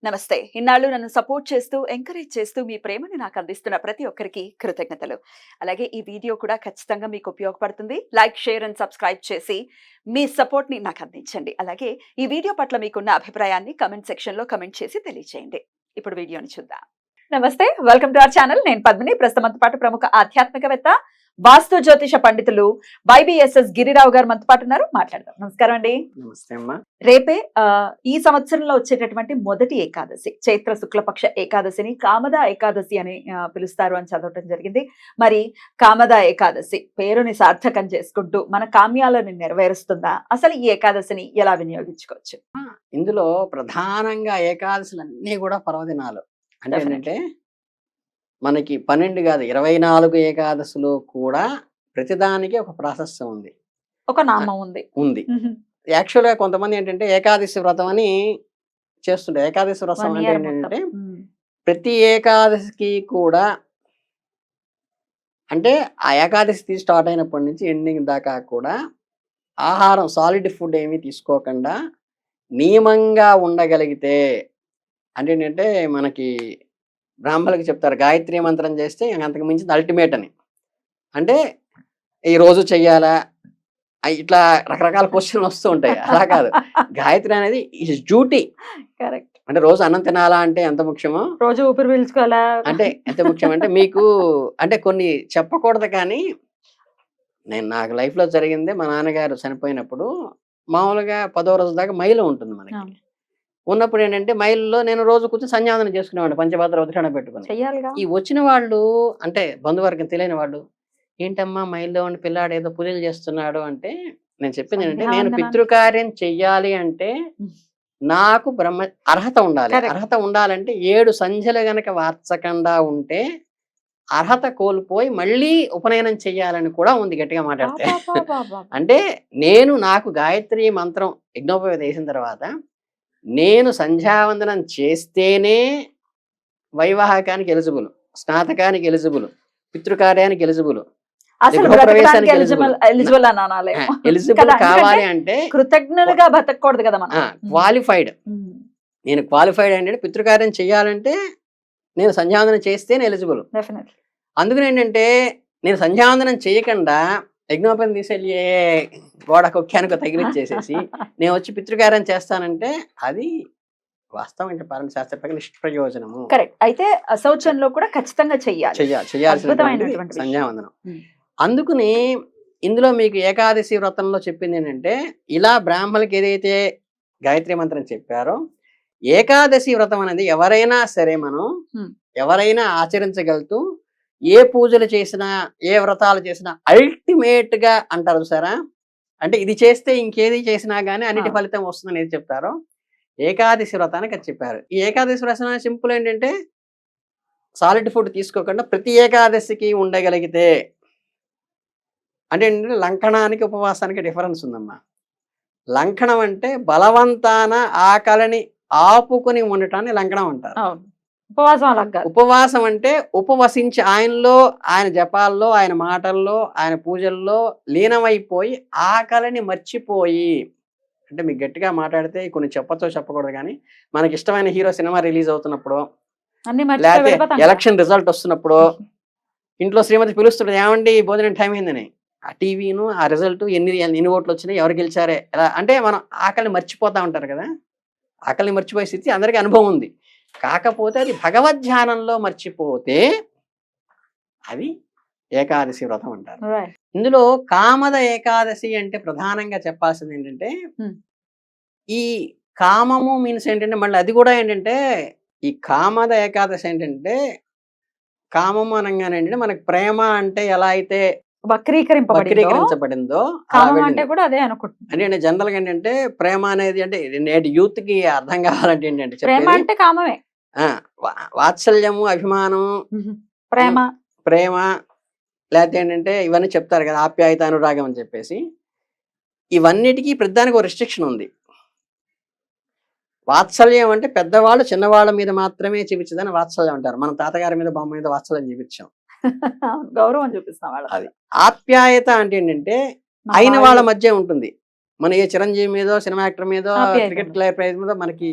నమస్తే. ఇన్నాళ్ళు నన్ను సపోర్ట్ చేస్తూ, ఎంకరేజ్ చేస్తూ మీ ప్రేమని నాకు అందిస్తున్న ప్రతి ఒక్కరికి కృతజ్ఞతలు. అలాగే ఈ వీడియో కూడా ఖచ్చితంగా మీకు ఉపయోగపడుతుంది. లైక్, షేర్ అండ్ సబ్స్క్రైబ్ చేసి మీ సపోర్ట్‌ని నాకు అందించండి. అలాగే ఈ వీడియో పట్ల మీకున్న అభిప్రాయాన్ని కామెంట్ సెక్షన్‌లో కామెంట్ చేసి తెలియజేయండి. ఇప్పుడు వీడియోని చూద్దాం. నమస్తే. Welcome to our channel. నేను పద్మిని. ప్రస్తుతం మనతో పాటు ప్రముఖ ఆధ్యాత్మికవేత్త, వాస్తు జ్యోతిష పండితులు వైబీఎస్ఎస్ గిరిరావు గారు మనతో పాటు ఉన్నారు. మాట్లాడదాం. నమస్కారం అండి. నమస్తే అమ్మా. రేపే ఈ సంవత్సరంలో వచ్చేటటువంటి మొదటి ఏకాదశి, చైత్ర శుక్లపక్ష ఏకాదశిని కామద ఏకాదశి అని పిలుస్తారు అని చదవటం జరిగింది. మరి కామద ఏకాదశి పేరుని సార్థకం చేసుకుంటూ మన కామ్యాలను నెరవేరుస్తుందా? అసలు ఈ ఏకాదశిని ఎలా వినియోగించుకోవచ్చు? ఇందులో ప్రధానంగా ఏకాదశులు అన్నీ కూడా పర్వదినాలు. అంటే ఏంటంటే మనకి 12 కాదు 24 ఏకాదశులు కూడా ప్రతిదానికి ఒక ప్రాశస్త్యం ఉంది, ఒక నామం ఉంది. యాక్చువల్గా కొంతమంది ఏంటంటే ఏకాదశి వ్రతం అని చేస్తుంటారు. ఏకాదశి వ్రతం అంటే ఏంటంటే ప్రతి ఏకాదశికి కూడా, అంటే ఆ ఏకాదశి స్టార్ట్ అయినప్పటి నుంచి ఎండింగ్ దాకా కూడా ఆహారం, సాలిడ్ ఫుడ్ ఏమీ తీసుకోకుండా నియమంగా ఉండగలిగితే, అంటే ఏంటంటే మనకి బ్రాహ్మణులకు చెప్తారు గాయత్రి మంత్రం చేస్తే అంతకు మించింది అల్టిమేట్ అని. అంటే ఈ రోజు చెయ్యాలా, ఇట్లా రకరకాల క్వశ్చన్లు వస్తూ ఉంటాయి. అలా కాదు, గాయత్రి అనేది ఈజ్ డ్యూటీ. కరెక్ట్. అంటే రోజు అన్నం తినాలా అంటే ఎంత ముఖ్యమో, రోజు ఊపిరి పీల్చుకోవాలా అంటే ఎంత ముఖ్యం అంటే మీకు అంటే కొన్ని చెప్పకూడదు. కానీ నాకు లైఫ్లో జరిగింది, మా నాన్నగారు చనిపోయినప్పుడు మామూలుగా 10వ రోజు దాకా మైలు ఉంటుంది మనకి. ఉన్నప్పుడు ఏంటంటే మైల్లో నేను రోజు కూర్చొని సంధ్యావందనం చేసుకునేవాడు, పంచభద్ర ఉద్రాణ పెట్టుకుని. ఈ వచ్చిన వాళ్ళు అంటే బంధువర్గం తెలియని వాళ్ళు, ఏంటమ్మా మైల్లో ఉండి పిల్లాడు ఏదో పూజలు చేస్తున్నాడు అంటే, నేను చెప్పింది ఏంటంటే నేను పితృకార్యం చెయ్యాలి అంటే నాకు అర్హత ఉండాలి. అర్హత ఉండాలంటే 7 సంధ్యలు గనక వార్చకుండా ఉంటే అర్హత కోల్పోయి మళ్ళీ ఉపనయనం చెయ్యాలని కూడా ఉంది గట్టిగా మాట్లాడితే. అంటే నాకు గాయత్రి మంత్రం యజ్ఞోపవేతం వేసిన తర్వాత నేను సంధ్యావందనం చేస్తేనే వైవాహకానికి ఎలిజిబుల్, స్నాతకానికి ఎలిజిబుల్, పితృకార్యానికి ఎలిజిబుల్, ఎలిజిబుల్ కావాలి అంటే కృతజ్ఞతగా బతకూడదు కదా మనం. క్వాలిఫైడ్. నేను క్వాలిఫైడ్ అంటే పితృకార్యం చెయ్యాలంటే నేను సంధ్యావందనం చేస్తేనే ఎలిజిబుల్. అందుకని ఏంటంటే నేను సంధ్యావందనం చేయకుండా యజ్ఞోపేతం తీసుకెళ్ళి గోడ కొక్కానికి తగిలిచ్చేసేసి నేను వచ్చి పితృకార్యం చేస్తానంటే అది వాస్తవం చెప్పాలంటే శాస్త్ర ప్రకారం నిష్ప్రయోజనము. కరెక్ట్. అయితే శౌచంలో కూడా ఖచ్చితంగా చేయాల్సిన సంధ్యావందనం. అందుకని ఇందులో మీకు ఏకాదశి వ్రతంలో చెప్పింది ఏంటంటే, ఇలా బ్రాహ్మణులకి ఏదైతే గాయత్రి మంత్రం చెప్పారో ఏకాదశి వ్రతం అనేది ఎవరైనా సరే ఎవరైనా ఆచరించగలుగుతూ, ఏ పూజలు చేసినా ఏ వ్రతాలు చేసినా అల్టిమేట్ గా అంటారు సారా, అంటే ఇది చేస్తే ఇంకేది చేసినా గానీ అన్నిటి ఫలితం వస్తుందని ఏది చెప్తారో ఏకాదశి వ్రతానికి అది చెప్పారు. ఈ ఏకాదశి వ్రతం సింపుల్ ఏంటంటే సాలిడ్ ఫుడ్ తీసుకోకుండా ప్రతి ఏకాదశికి ఉండగలిగితే, అంటే ఏంటంటే లంకణానికి ఉపవాసానికి డిఫరెన్స్ ఉందమ్మా. లంకణం అంటే బలవంతాన ఆకలిని ఆపుకుని ఉండటాన్ని లంకణం అంటారు. ఉపవాసం అంటే ఉపవసించి ఆయనలో, ఆయన జపాల్లో, ఆయన మాటల్లో, ఆయన పూజల్లో లీనమైపోయి ఆకలిని మర్చిపోయి, అంటే మీకు గట్టిగా మాట్లాడితే కొన్ని చెప్పచ్చో చెప్పకూడదు కానీ మనకి ఇష్టమైన హీరో సినిమా రిలీజ్ అవుతున్నప్పుడు, లేకపోతే ఎలక్షన్ రిజల్ట్ వస్తున్నప్పుడు ఇంట్లో శ్రీమతి పిలుస్తుంటది, ఏమండి భోజనం టైం అయిందని. ఆ టీవీను ఆ రిజల్ట్ ఎన్ని ఓట్లు వచ్చినాయి, ఎవరు గెలిచారే, ఎలా అంటే మనం ఆకలిని మర్చిపోతా ఉంటారు కదా. ఆకలిని మర్చిపోయే స్థితి అందరికీ అనుభవం ఉంది. కాకపోతే అది భగవద్ ధ్యానంలో మర్చిపోతే అది ఏకాదశి వ్రతం అంటారు. ఇందులో కామద ఏకాదశి అంటే ప్రధానంగా చెప్పాల్సింది ఏంటంటే, ఈ కామము మీన్స్ ఏంటంటే మళ్ళీ అది కూడా ఏంటంటే, ఈ కామద ఏకాదశి ఏంటంటే కామము అనగానే ఏంటంటే మనకి ప్రేమ అంటే ఎలా అయితే వక్రీకరించబడిందో అంటే జనరల్ గా ఏంటంటే ప్రేమ అనేది అంటే నేటి యూత్ కి అర్థం కావాలంటే ఏంటంటే వాత్సల్యము, అభిమానము, ప్రేమ లేకపోతే ఏంటంటే ఇవన్నీ చెప్తారు కదా, ఆప్యాయత, అనురాగం అని చెప్పేసి. ఇవన్నిటికీ ప్రతిదానికి ఒక రిస్ట్రిక్షన్ ఉంది. వాత్సల్యం అంటే పెద్దవాళ్ళు చిన్నవాళ్ళ మీద మాత్రమే చూపించదని వాత్సల్యం అంటారు. మనం తాతగారి మీద, బొమ్మ మీద వాత్సల్యం చూపించాం, గౌరవం చూపిస్తాం. అది ఆప్యాయత అంటే ఏంటంటే అయిన వాళ్ళ మధ్య ఉంటుంది. మన ఏ చిరంజీవి మీదో, సినిమా యాక్టర్ మీదో, క్రికెట్ ప్లేయర్ ప్రైజ్ మీదో మనకి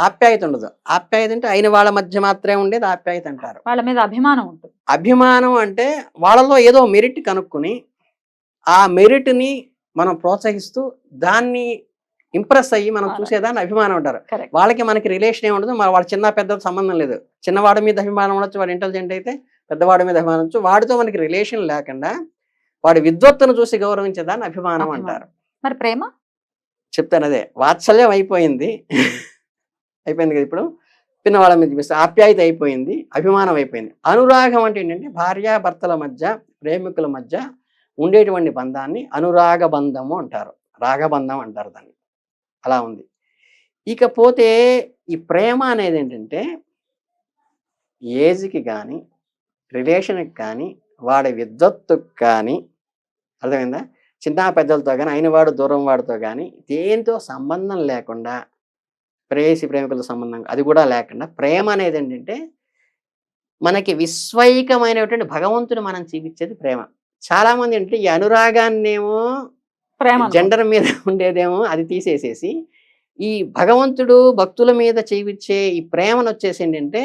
ఆప్యాయత ఉండదు. ఆప్యాయత అంటే అయిన వాళ్ళ మధ్య మాత్రమే ఉండేది ఆప్యాయత అంటారు. వాళ్ళ మీద అభిమానం ఉంటుంది. అభిమానం అంటే వాళ్ళలో ఏదో మెరిట్ కనుక్కొని ఆ మెరిట్ని మనం ప్రోత్సహిస్తూ దాన్ని ఇంప్రెస్ అయ్యి మనం చూసేదాన్ని అభిమానం అంటారు. వాళ్ళకి మనకి రిలేషన్ ఏమి ఉండదు. వాళ్ళ చిన్న పెద్ద సంబంధం లేదు. చిన్నవాడి మీద అభిమానం ఉండొచ్చు, వాడు ఇంటెలిజెంట్ అయితే పెద్దవాడి మీద అభిమానం ఉండొచ్చు. వాడితో మనకి రిలేషన్ లేకుండా వాడి విద్వత్తును చూసి గౌరవించేదాన్ని అభిమానం అంటారు. మరి ప్రేమ చెప్తాను, అదే వాత్సల్యం అయిపోయింది అయిపోయింది కదా. ఇప్పుడు పిన్నవాళ్ళ మీద చూపిస్తే ఆప్యాయత అయిపోయింది, అభిమానం అయిపోయింది. అనురాగం అంటే ఏంటంటే భార్యాభర్తల మధ్య, ప్రేమికుల మధ్య ఉండేటువంటి బంధాన్ని అనురాగ బంధము అంటారు, రాగబంధం అంటారు దాన్ని. అలా ఉంది. ఇకపోతే ఈ ప్రేమ అనేది ఏంటంటే ఏజ్కి కానీ, రిలేషన్కి కానీ, వాడి విద్వత్తుకు కానీ, అర్థమైందా, చిన్న పెద్దలతో కానీ, అయినవాడు దూరం వాడితో కానీ దేంతో సంబంధం లేకుండా, ప్రేయసి ప్రేమికుల సంబంధం అది కూడా లేకుండా, ప్రేమ అనేది ఏంటంటే మనకి విశ్వైకమైనటువంటి భగవంతుడు మనం చూపించేది ప్రేమ. చాలా మంది అంటే ఈ అనురాగాన్నేమో జెండర్ మీద ఉండేదేమో అది తీసేసేసి ఈ భగవంతుడు భక్తుల మీద చూపించే ఈ ప్రేమను వచ్చేసి ఏంటంటే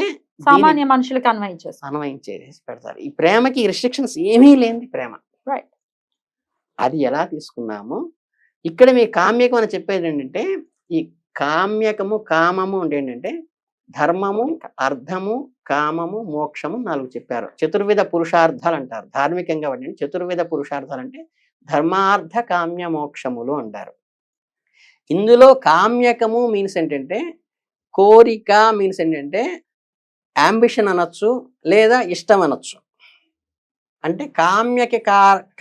సామాన్య మనుషులకు అన్వయించేసి పెడతారు. ఈ ప్రేమకి రిస్ట్రిక్షన్స్ ఏమీ లేని ప్రేమ. అది ఎలా తీసుకున్నాము ఇక్కడ మీ కామ్యకం అని చెప్పేది ఏంటంటే ఈ కామ్యకము కామము అంటే ఏంటంటే ధర్మము, అర్థము, కామము, మోక్షము 4 చెప్పారు. చతుర్విధ పురుషార్థాలు అంటారు ధార్మికంగా. వాటిని చతుర్విధ పురుషార్థాలు అంటే ధర్మార్థ కామ్య మోక్షములు అంటారు. ఇందులో కామ్యకము మీన్స్ ఏంటంటే కోరిక, మీన్స్ ఏంటంటే అంబిషన్ అనొచ్చు లేదా ఇష్టం అనొచ్చు. అంటే కామ్యక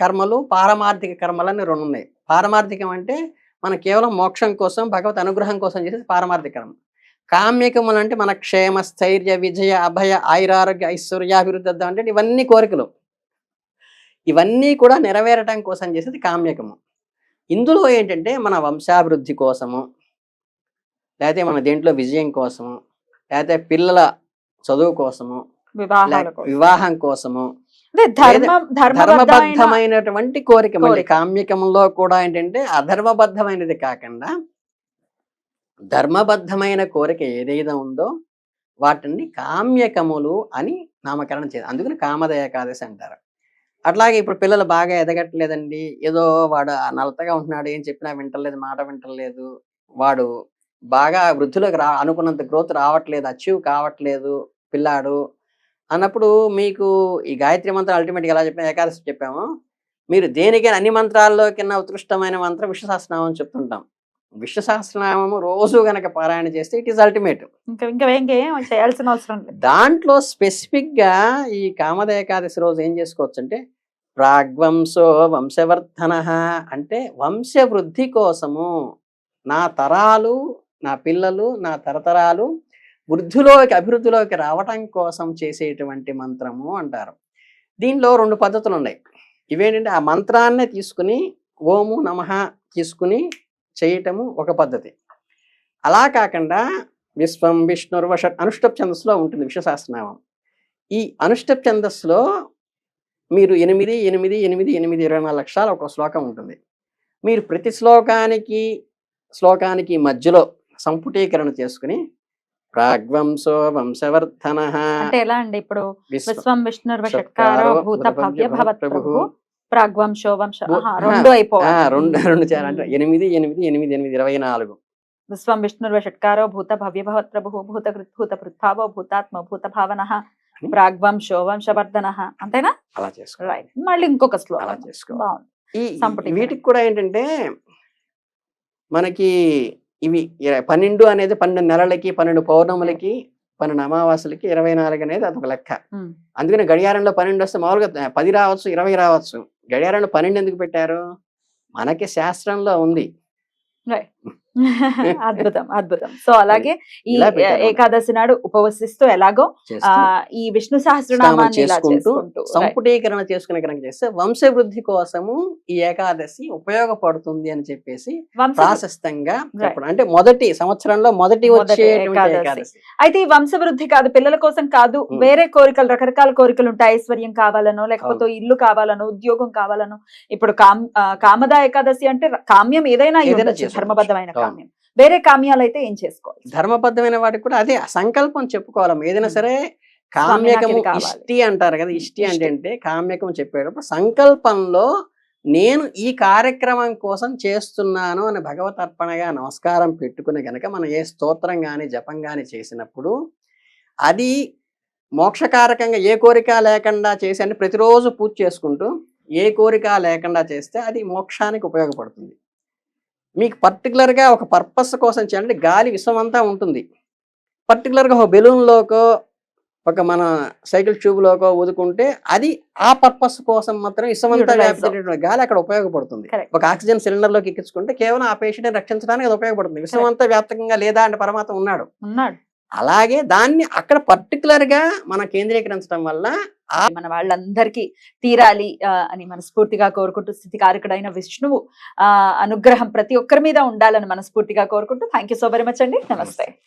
కర్మలు, పారమార్థిక కర్మలు అని 2 ఉన్నాయి. పారమార్థికం అంటే మన కేవలం మోక్షం కోసం, భగవత్ అనుగ్రహం కోసం చేసేది పారమార్థిక కర్మ. కామ్యకములు అంటే మన క్షేమ, స్థైర్య, విజయ, అభయ, ఆయురారోగ్య, ఐశ్వర్యాభివృద్ధి అంటే ఇవన్నీ కోరికలు. ఇవన్నీ కూడా నెరవేరటం కోసం చేసేది కామ్యకము. ఇందులో ఏంటంటే మన వంశాభివృద్ధి కోసము, లేకపోతే మన దేంట్లో విజయం కోసము, లేకపోతే పిల్లల చదువు కోసము, వివాహం కోసము, ధర్మబద్ధమైనటువంటి కోరిక. మళ్ళీ కామ్యకంలో కూడా ఏంటంటే అధర్మబద్ధమైనది కాకుండా ధర్మబద్ధమైన కోరిక ఏదైతే ఉందో వాటిని కామ్యకములు అని నామకరణం చేయాలి. అందుకని కామద ఏకాదశి అంటారు. అట్లాగే ఇప్పుడు పిల్లలు బాగా ఎదగట్లేదండి, ఏదో వాడు నలతగా ఉంటున్నాడు, ఏం చెప్పినా వింటలేదు, మాట వింటలేదు, వాడు బాగా వృద్ధిలోకి అనుకున్నంత గ్రోత్ రావట్లేదు, అచీవ్ కావట్లేదు పిల్లాడు అన్నప్పుడు మీకు ఈ గాయత్రి మంత్రం అల్టిమేట్గా ఎలా చెప్పిన ఏకాదశి చెప్పాము, మీరు దేనికైనా అన్ని మంత్రాల్లో కింద ఉత్కృష్టమైన మంత్రం విష్ణు సహస్రనామం అని చెప్తుంటాం. విష్ణు సహస్రనామము రోజు గనక పారాయణ చేస్తే ఇట్ ఈస్ అల్టిమేట్. చేయాల్సిన అవసరం లేదు. దాంట్లో స్పెసిఫిక్ గా ఈ కామద ఏకాదశి రోజు ఏం చేసుకోవచ్చు అంటే ప్రాగ్వంశో వంశవర్ధన అంటే వంశవృద్ధి కోసము, నా తరాలు, నా పిల్లలు, నా తరతరాలు వృద్ధిలోకి, అభివృద్ధిలోకి రావటం కోసం చేసేటువంటి మంత్రము అంటారు. దీనిలో 2 పద్ధతులు ఉన్నాయి. ఇవేంటంటే ఆ మంత్రాన్నే తీసుకుని ఓము నమః తీసుకుని చేయటము ఒక పద్ధతి. అలా కాకుండా విశ్వం విష్ణుర్వష అనుష్టప్ ఛందస్సులో ఉంటుంది విష్ణు సహస్రనామం. ఈ అనుష్టప్ ఛందస్సులో మీరు 8, 8, 8, 8 24 అక్షరాలు ఒక శ్లోకం ఉంటుంది. మీరు ప్రతి శ్లోకానికి మధ్యలో సంపుటీకరణ చేసుకుని ప్రాగ్వంశో వంశవర్ధన అంటే ఎలా అండి, ఇప్పుడు విశ్వం విష్ణుర్వషట్కారో భూత భవ్య భవత్ప్రభు ప్రాగ్వంశో వంశ 2 అయిపోవాలి. 2 చేయాలంటే 8, 8, 8, 8 24. విశ్వం విష్ణుర్వషట్కారో భూత భవ్య భవత్ప్రభు భూత పృథ్భావో భూతాత్మ భూత భావన ప్రాగ్వంశో వంశవర్ధన. అంతేనా? అలా చేసుకో. రైట్. మళ్ళీ ఇంకొక శ్లోకం అలా చేసుకో. బాగుంది. వీటికి కూడా ఏంటంటే మనకి ఇవి 12 అనేది 12 నెలలకి, 12 పౌర్ణములకి, 12 అమావాస్యలకి 24 అనేది అదొక లెక్క. అందుకని గడియారంలో 12 వస్తే మామూలుగా 10 రావచ్చు, 20 రావచ్చు. గడియారంలో 12 ఎందుకు పెట్టారు? మనకి శాస్త్రంలో ఉంది. అద్భుతం, అద్భుతం. సో అలాగే ఈ ఏకాదశి నాడు ఉపవసిస్తూ ఎలాగో ఈ విష్ణు సహస్రనామాన్ని సంపుటీకరణ చేసుకునే కనుక చేస్తే వంశవృద్ధి కోసము ఈ ఏకాదశి ఉపయోగపడుతుంది అని చెప్పేసి ప్రాశస్తంగా చెప్పడం. అంటే మొదటి సంవత్సరంలో మొదటి వచ్చే ఏకాదశి. అయితే ఈ వంశవృద్ధి కాదు, పిల్లల కోసం కాదు, వేరే కోరికలు, రకరకాల కోరికలు ఉంటాయి. ఐశ్వర్యం కావాలనో, లేకపోతే ఇల్లు కావాలనో, ఉద్యోగం కావాలనో. ఇప్పుడు కామద ఏకాదశి అంటే కామ్యం ఏదైనా ధర్మబద్ధమైన కామ్యం. వేరే కామ్యాలు అయితే ఏం చేసుకోవాలి? ధర్మబద్ధమైన వాటికి కూడా అదే సంకల్పం చెప్పుకోవాలి. ఏదైనా ఉమ్. సరే స్వామి నాకు కామ్యకము ఇది కావాలి. ఇష్టి అంటారు కదా. ఇష్టి అంటే ఇష్టి. కామ్యకం చెప్పేటప్పుడు సంకల్పంలో నేను ఈ కార్యక్రమం కోసం చేస్తున్నాను అని భగవత్ అర్పణగా నమస్కారం పెట్టుకుని గనక మనం ఏ స్తోత్రం గాని జపం గాని చేసినప్పుడు అది మోక్షకారకంగా ఏ కోరిక లేకుండా చేసి అంటే ప్రతిరోజు పూజ చేసుకుంటూ ఏ కోరిక లేకుండా చేస్తే అది మోక్షానికి ఉపయోగపడుతుంది. మీకు పర్టికులర్గా ఒక పర్పస్ కోసం చేయాలంటే గాలి విశ్వమంతా ఉంటుంది. పర్టికులర్గా ఒక బెలూన్లోకో ఒక మన సైకిల్ ట్యూబ్లోకో ఊదుకుంటే అది ఆ పర్పస్ కోసం మాత్రం విశ్వమంతా Utilize వ్యాపించేటటువంటి గాలి అక్కడ ఉపయోగపడుతుంది. Correct. ఒక ఆక్సిజన్ సిలిండర్లోకి ఎక్కించుకుంటే కేవలం ఆ పేషెంట్ని రక్షించడానికి అది ఉపయోగపడుతుంది. విశ్వమంతా వ్యాప్తంగా లేదా అంటే పరమాత్మ ఉన్నాడు. అలాగే దాన్ని అక్కడ పర్టికులర్గా మనం కేంద్రీకరించడం వల్ల మన వాళ్ళందరికీ తీరాలి అని మనస్ఫూర్తిగా కోరుకుంటూ, స్థితికారకుడైన విష్ణువు అనుగ్రహం ప్రతి ఒక్కరి మీద ఉండాలని మనస్ఫూర్తిగా కోరుకుంటూ thank you so very much అండి. నమస్తే.